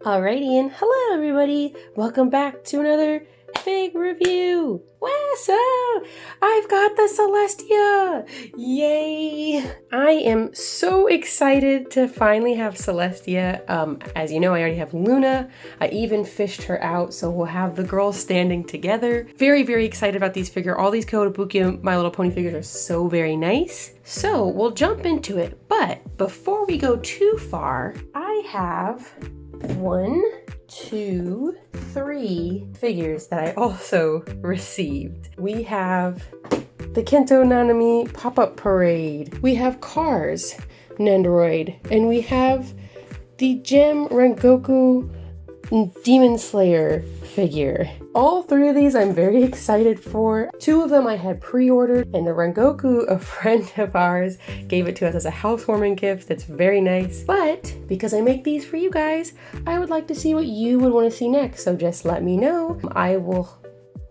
Alrighty, and hello everybody! Welcome back to another fig review! What's up? I've got the Celestia! Yay! I am so excited to finally have Celestia. As you know, I already have Luna. I even fished her out, so we'll have the girls standing together. Very, very excited about these figures. All these Kotobukiya My Little Pony figures are so very nice. So we'll jump into it, but before we go too far, I have 1, 2, 3 figures that I also received. We have the Kento Nanami Pop-Up Parade. We have Cars Nendoroid. And we have the Gem Rengoku Demon Slayer figure. All 3 of these I'm very excited for. 2 of them I had pre-ordered, and the Rengoku, a friend of ours, gave it to us as a housewarming gift. That's very nice. But because I make these for you guys, I would like to see what you would want to see next. So just let me know. I will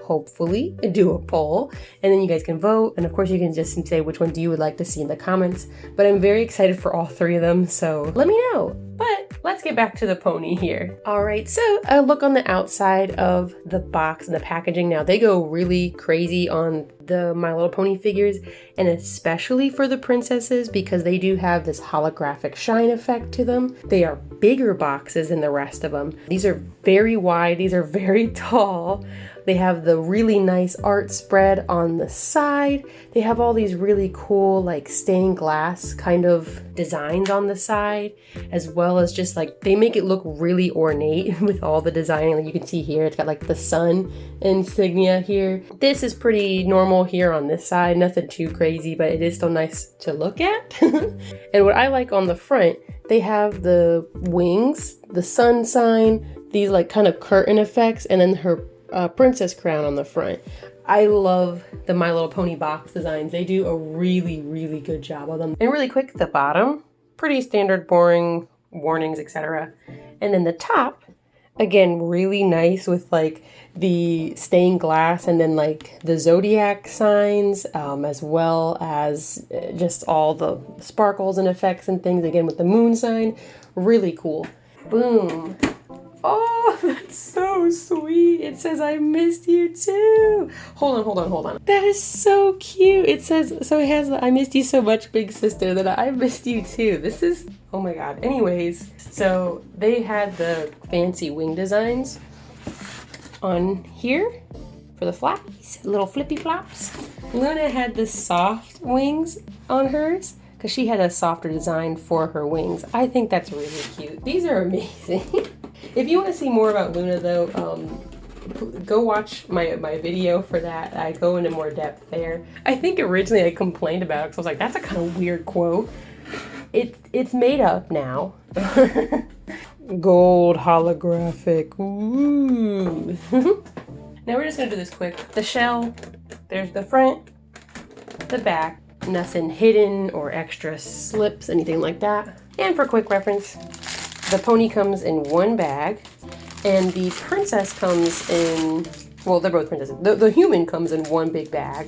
hopefully do a poll, and then you guys can vote, and of course you can just say which one do you would like to see in the comments. But I'm very excited for all 3 of them, so let me know. But let's get back to the pony here. Alright, so a look on the outside of the box and the packaging. Now they go really crazy on the My Little Pony figures, and especially for the princesses, because they do have this holographic shine effect to them. They are bigger boxes than the rest of them. These are very wide, these are very tall. They have the really nice art spread on the side. They have all these really cool like stained glass kind of designs on the side, as well as just like they make it look really ornate with all the designing. Like you can see here, it's got like the sun insignia here. This is pretty normal here on this side, nothing too crazy, but it is still nice to look at. And what I like on the front, they have the wings, the sun sign, these like kind of curtain effects, and then her princess crown on the front. I love the My Little Pony box designs. They do a really, really good job of them. And really quick, the bottom, pretty standard, boring warnings, etc. And then the top, again, really nice with like the stained glass and then like the zodiac signs, as well as just all the sparkles and effects and things, again with the moon sign. Really cool. Boom. Oh, that's so sweet. It says, I missed you too. Hold on. That is so cute. It says, so it has the I missed you so much, big sister, that I missed you too. This is, oh my god. Anyways, so they had the fancy wing designs on here for the flappies, little flippy flops. Luna had the soft wings on hers because she had a softer design for her wings. I think that's really cute. These are amazing. If you want to see more about Luna though, go watch my video for that. I go into more depth there. I think originally I complained about it because I was like, that's a kind of weird quote. It's made up now. Gold holographic. Ooh. Now we're just going to do this quick. The shell, there's the front, the back, nothing hidden or extra slips, anything like that. And for quick reference, the pony comes in one bag, and the princess comes in, well, they're both princesses. The human comes in one big bag,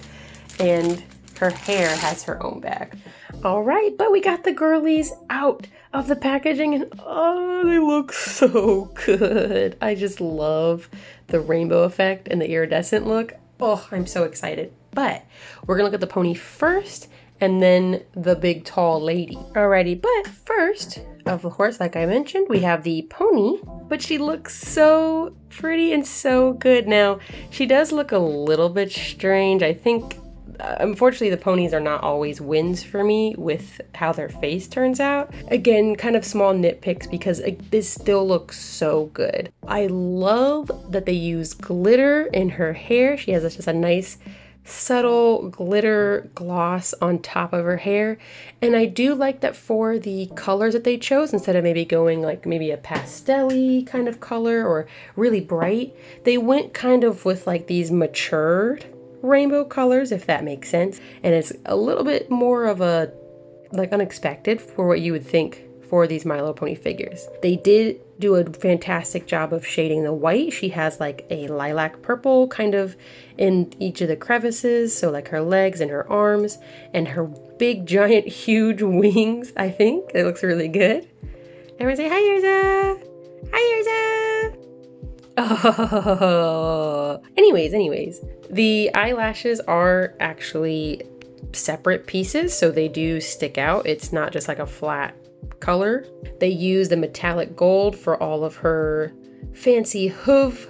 and her hair has her own bag. All right, but we got the girlies out of the packaging, and oh, they look so good. I just love the rainbow effect and the iridescent look. Oh, I'm so excited. But we're gonna look at the pony first, and then the big tall lady. Alrighty, but first, of course, like I mentioned, we have the pony, but she looks so pretty and so good. Now, she does look a little bit strange. I think, unfortunately, the ponies are not always wins for me with how their face turns out. Again, kind of small nitpicks because this still looks so good. I love that they use glitter in her hair. She has just a nice subtle glitter gloss on top of her hair, and I do like that for the colors that they chose. Instead of maybe going like maybe a pastel-y kind of color or really bright, they went kind of with like these matured rainbow colors, if that makes sense. And it's a little bit more of a like unexpected for what you would think for these My Little Pony figures. They did do a fantastic job of shading the white. She has like a lilac purple kind of in each of the crevices, so like her legs and her arms and her big giant huge wings. I think it looks really good. Everyone say hi, Yerza! Hi, Yerza! Oh. Anyways, the eyelashes are actually separate pieces, so they do stick out. It's not just like a flat color. They use the metallic gold for all of her fancy hoof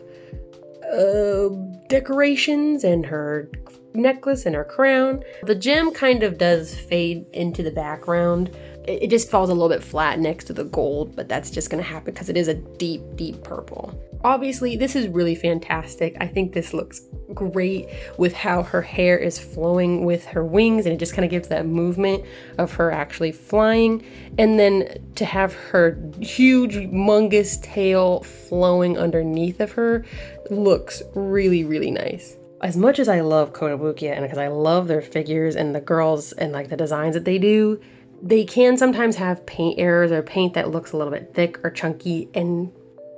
decorations and her necklace and her crown. The gem kind of does fade into the background. It just falls a little bit flat next to the gold, but that's just going to happen because it is a deep, deep purple. Obviously, this is really fantastic. I think this looks great with how her hair is flowing with her wings, and it just kind of gives that movement of her actually flying. And then to have her huge, humongous tail flowing underneath of her looks really, really nice. As much as I love Kotobukiya, and because I love their figures and the girls and like the designs that they do, they can sometimes have paint errors or paint that looks a little bit thick or chunky, and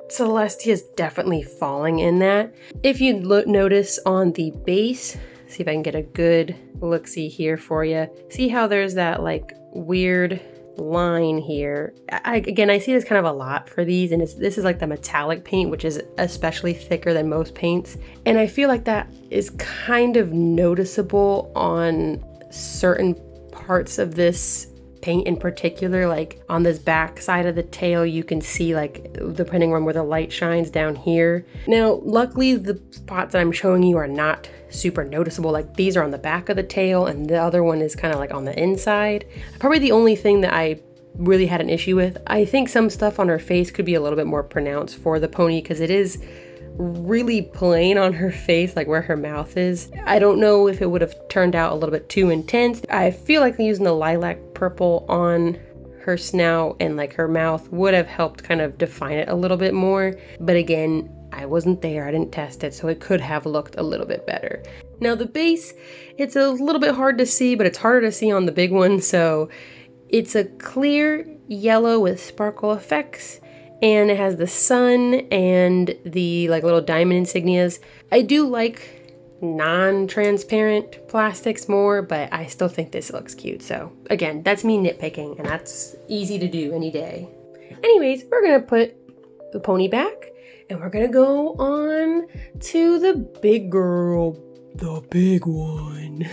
Celestia is definitely falling in that. If you notice on the base, see if I can get a good look-see here for you. See how there's that like weird line here. Again, I see this kind of a lot for these, and this is like the metallic paint, which is especially thicker than most paints. And I feel like that is kind of noticeable on certain parts of this paint in particular, like on this back side of the tail, you can see like depending on where the light shines down here. Now, luckily the spots that I'm showing you are not super noticeable. Like these are on the back of the tail and the other one is kind of like on the inside. Probably the only thing that I really had an issue with. I think some stuff on her face could be a little bit more pronounced for the pony because it is really plain on her face, like where her mouth is. I don't know if it would have turned out a little bit too intense. I feel like using the lilac purple on her snout and like her mouth would have helped kind of define it a little bit more. But again, I wasn't there, I didn't test it, so it could have looked a little bit better. Now the base, it's a little bit hard to see, but it's harder to see on the big one. So it's a clear yellow with sparkle effects, and it has the sun and the like little diamond insignias. I do like non-transparent plastics more, but I still think this looks cute. So again, that's me nitpicking, and that's easy to do any day. Anyways, we're gonna put the pony back and we're gonna go on to the big girl, the big one.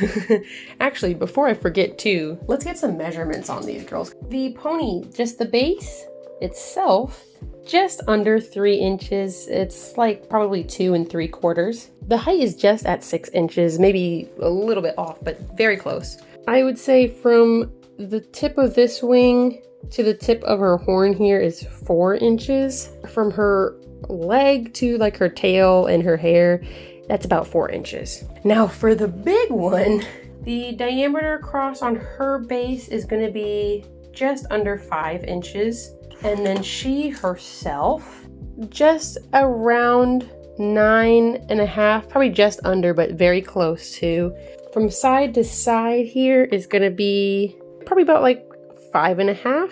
Actually, before I forget too, let's get some measurements on these girls. The pony, just the base itself, just under 3 inches. It's like probably 2 3/4. The height is just at 6 inches, maybe a little bit off, but very close. I would say from the tip of this wing to the tip of her horn here is 4 inches. From her leg to like her tail and her hair, that's about 4 inches. Now for the big one, the diameter across on her base is going to be just under 5 inches. And then she herself, just around 9.5, probably just under, but very close to. From side to side here is going to be probably about like 5.5.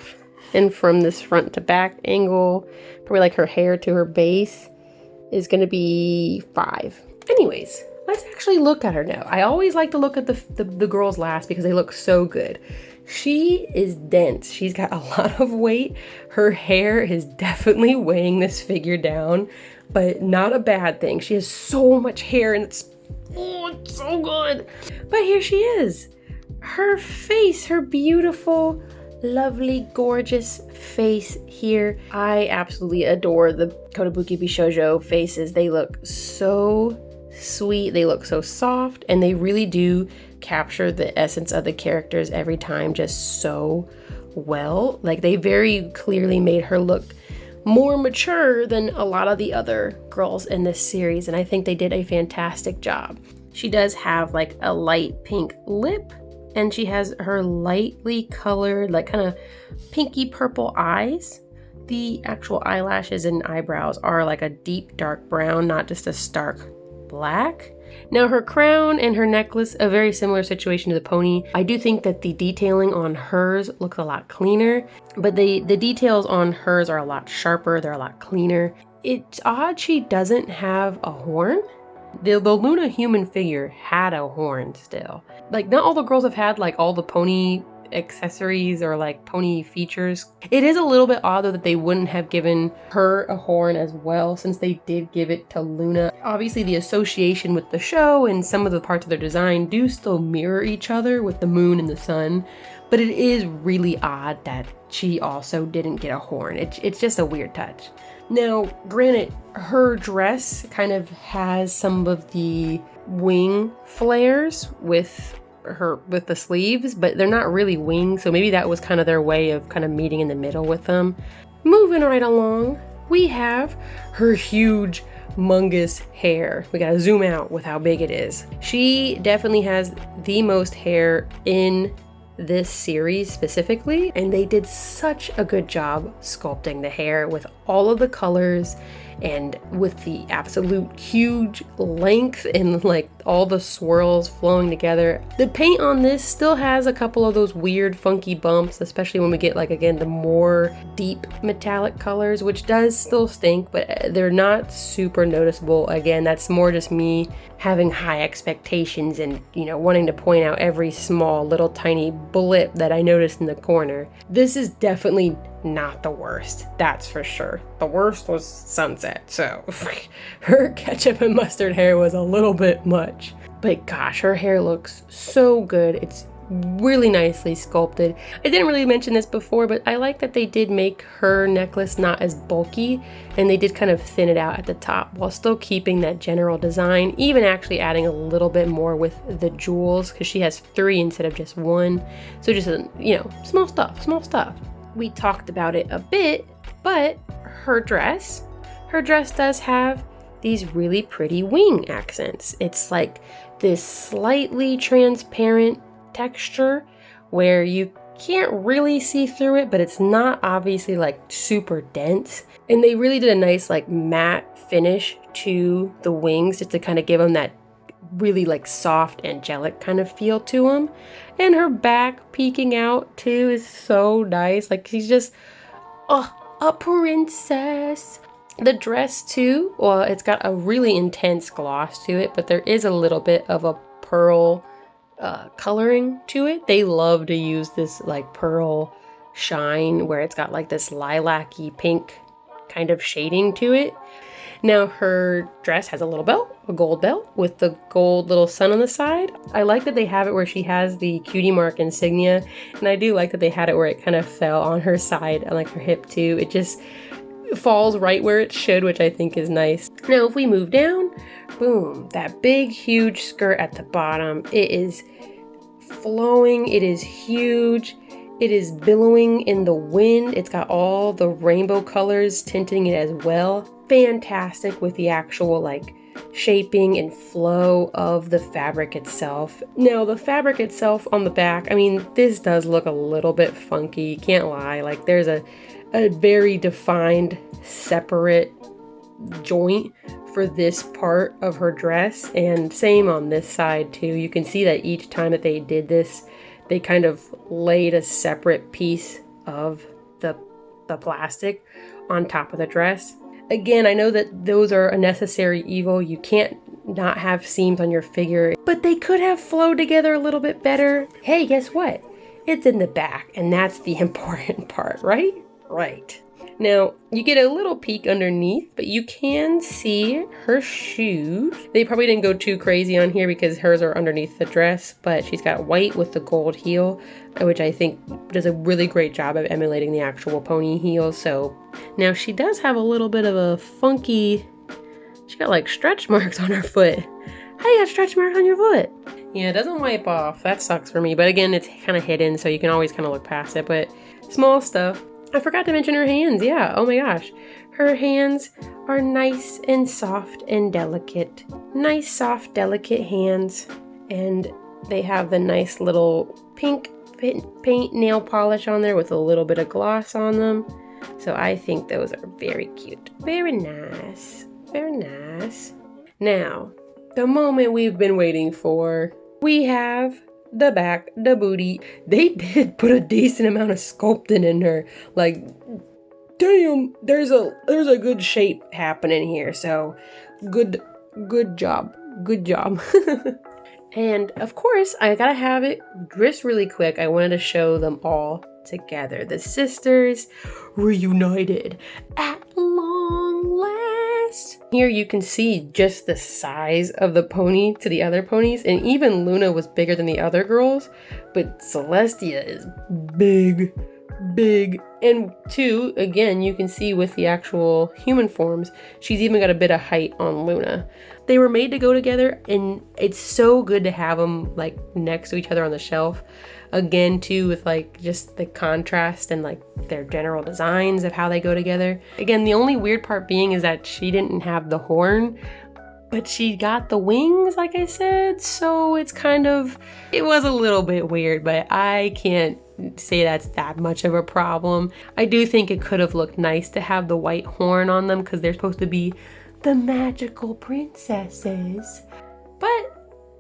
And from this front to back angle, probably like her hair to her base is going to be 5. Anyways, let's actually look at her now. I always like to look at the girls last because they look so good. She is dense. She's got a lot of weight. Her hair is definitely weighing this figure down, but not a bad thing. She has so much hair and it's so good. But here she is. Her face, her beautiful, lovely, gorgeous face here. I absolutely adore the Kotobukiya Bishoujo faces. They look so sweet, they look so soft, and they really do capture the essence of the characters every time just so well. Like they very clearly made her look more mature than a lot of the other girls in this series, and I think they did a fantastic job. She does have like a light pink lip, and she has her lightly colored, like kind of pinky purple eyes. The actual eyelashes and eyebrows are like a deep dark brown, not just a stark black. Now her crown and her necklace, a very similar situation to the pony. I do think that the detailing on hers looks a lot cleaner, but the details on hers are a lot sharper, they're a lot cleaner. It's odd she doesn't have a horn. The Luna human figure had a horn still. Like not all the girls have had like all the pony accessories or like pony features. It is a little bit odd though that they wouldn't have given her a horn as well, since they did give it to Luna. Obviously the association with the show and some of the parts of their design do still mirror each other with the moon and the sun, but it is really odd that she also didn't get a horn. It's just a weird touch. Now, granted, her dress kind of has some of the wing flares with the sleeves, but they're not really wings, so maybe that was kind of their way of kind of meeting in the middle with them. Moving right along, we have her huge humongous hair. We gotta zoom out with how big it is. She definitely has the most hair in this series specifically, and they did such a good job sculpting the hair with all of the colors and with the absolute huge length and like all the swirls flowing together. The paint on this still has a couple of those weird funky bumps, especially when we get like, again, the more deep metallic colors, which does still stink, but they're not super noticeable. Again, that's more just me having high expectations and, you know, wanting to point out every small little tiny blip that I noticed in the corner. This is definitely not the worst, that's for sure. The worst was Sunset, so her ketchup and mustard hair was a little bit much. But gosh, her hair looks so good. It's really nicely sculpted. I didn't really mention this before, but I like that they did make her necklace not as bulky, and they did kind of thin it out at the top while still keeping that general design, even actually adding a little bit more with the jewels, because she has 3 instead of just 1. So just, you know, small stuff. We talked about it a bit, but her dress does have these really pretty wing accents. It's like this slightly transparent texture where you can't really see through it, but it's not obviously like super dense. And they really did a nice like matte finish to the wings just to kind of give them that really like soft angelic kind of feel to them. And her back peeking out too is so nice. Like she's just a princess. The dress too, well, it's got a really intense gloss to it, but there is a little bit of a pearl coloring to it. They love to use this like pearl shine where it's got like this lilac-y pink kind of shading to it. Now her dress has a little belt, a gold belt with the gold little sun on the side. I like that they have it where she has the cutie mark insignia, and I do like that they had it where it kind of fell on her side and like her hip too. It just falls right where it should, which I think is nice. Now if we move down, boom, that big huge skirt at the bottom, it is flowing, it is huge, it is billowing in the wind, it's got all the rainbow colors tinting it as well. Fantastic with the actual like shaping and flow of the fabric itself. Now the fabric itself on the back, I mean, this does look a little bit funky, can't lie. Like there's a very defined separate joint for this part of her dress, and same on this side too. You can see that each time that they did this, they kind of laid a separate piece of the plastic on top of the dress. Again, I know that those are a necessary evil. You can't not have seams on your figure, but they could have flowed together a little bit better. Hey, guess what? It's in the back, and that's the important part, right? Right. Now, you get a little peek underneath, but you can see her shoes. They probably didn't go too crazy on here because hers are underneath the dress, but she's got white with the gold heel, which I think does a really great job of emulating the actual pony heel. So now she does have a little bit of a funky, she got like stretch marks on her foot. How you got stretch marks on your foot? Yeah, it doesn't wipe off. That sucks for me. But again, it's kind of hidden, so you can always kind of look past it. But small stuff. I forgot to mention her hands. Yeah, oh my gosh. Her hands are nice and soft and delicate. Nice, soft, delicate hands. And they have the nice little pink paint nail polish on there with a little bit of gloss on them. So I think those are very cute. Very nice. Very nice. Now, the moment we've been waiting for. We have the back, the booty. They did put a decent amount of sculpting in her. Like, damn, there's a good shape happening here. So, good job. Good job. And of course, I gotta have it just really quick. I wanted to show them all together. The sisters reunited at long last. Here you can see just the size of the pony to the other ponies, and even Luna was bigger than the other girls, but Celestia is big. And two, again, you can see with the actual human forms, she's even got a bit of height on Luna. They were made to go together, and it's so good to have them like next to each other on the shelf. Again, too, with like just the contrast and like their general designs of how they go together. Again, the only weird part being is that she didn't have the horn, but she got the wings, like I said, so it's kind of, it was a little bit weird, but I can't say that's that much of a problem. I do think it could have looked nice to have the white horn on them because they're supposed to be the magical princesses. But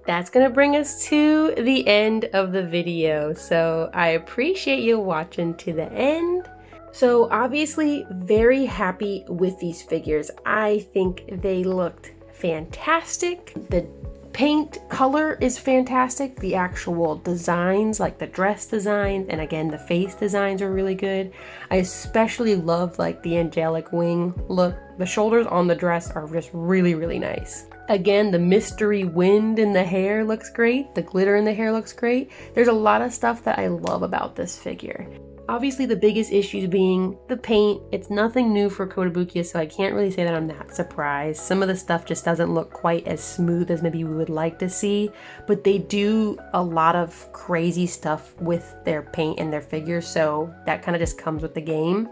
that's gonna bring us to the end of the video, so I appreciate you watching to the end. So obviously very happy with these figures. I think they looked fantastic. The paint color is fantastic. The actual designs, like the dress designs, and again the face designs are really good. I especially love like the angelic wing look. The shoulders on the dress are just really nice. Again, the mystery wind in the hair looks great. The glitter in the hair looks great. There's a lot of stuff that I love about this figure. Obviously the biggest issues being the paint. It's nothing new for Kotobukiya, so I can't really say that I'm that surprised. Some of the stuff just doesn't look quite as smooth as maybe we would like to see, but they do a lot of crazy stuff with their paint and their figures, so that kind of just comes with the game.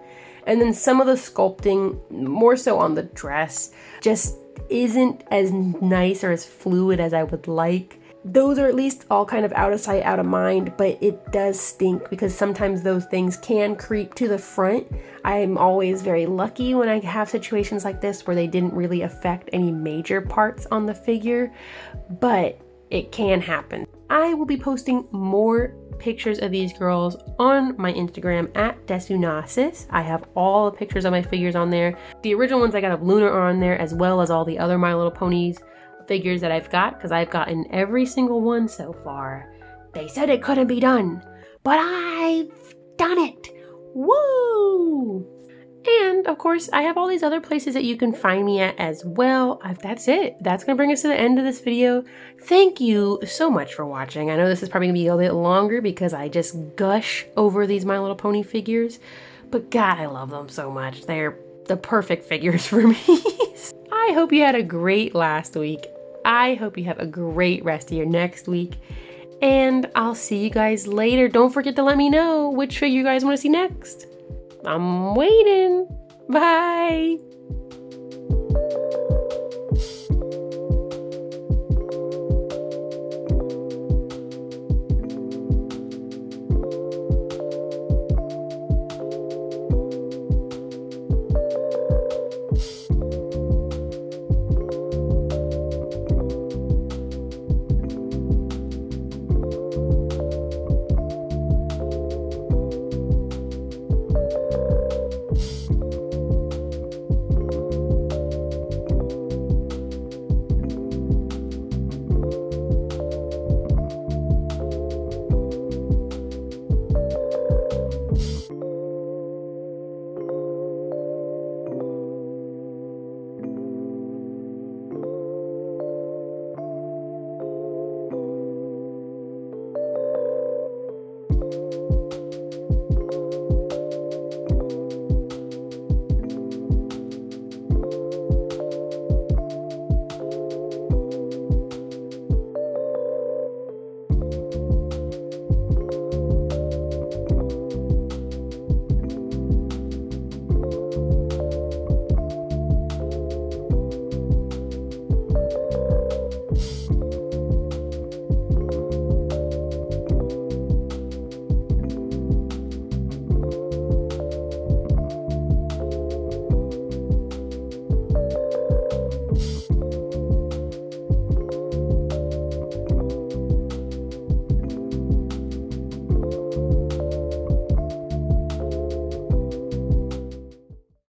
And then some of the sculpting, more so on the dress, just isn't as nice or as fluid as I would like. Those are at least all kind of out of sight, out of mind, but it does stink because sometimes those things can creep to the front. I'm always very lucky when I have situations like this where they didn't really affect any major parts on the figure, but it can happen. I will be posting more pictures of these girls on my Instagram at Desunasis. I have all the pictures of my figures on there. The original ones I got of Luna are on there, as well as all the other My Little Ponies figures that I've got, because I've gotten every single one so far. They said it couldn't be done, but I've done it. Woo! And of course, I have all these other places that you can find me at as well. That's it. That's gonna bring us to the end of this video. Thank you so much for watching. I know this is probably gonna be a little bit longer because I just gush over these My Little Pony figures, but God, I love them so much. They're the perfect figures for me. I hope you had a great last week. I hope you have a great rest of your next week, and I'll see you guys later. Don't forget to let me know which figure you guys want to see next. I'm waiting. Bye.